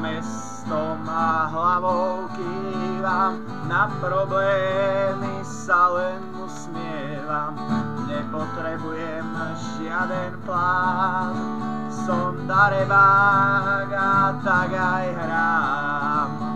mestom a hlavou kývam, na problémy sa len usmievam. Nepotrebujem žiaden plán, som darebák a tak aj hrám.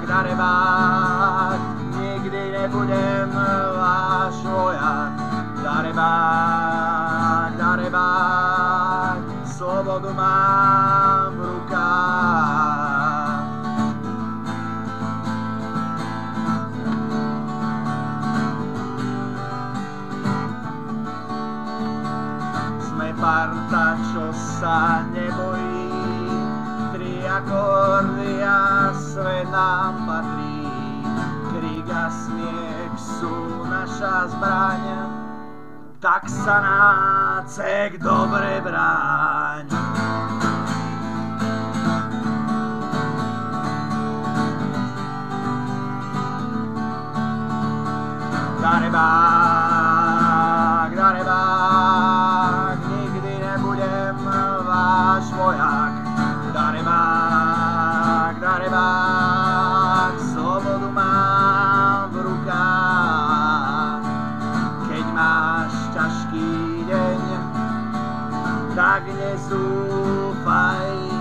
Darebák, nikdy nebudem váš vojak. Darebák, slobodu mám v rukách. Sme parta, čo sa nebojí, akordy a svet nám patrí. Krík a smiech sú naša zbraň, tak sa nácek dobre bráň. Darebák, nikdy nebudem váš vojak. Darebák, slobodu mám v rukách. Keď máš ťažký deň, tak nezúfaj.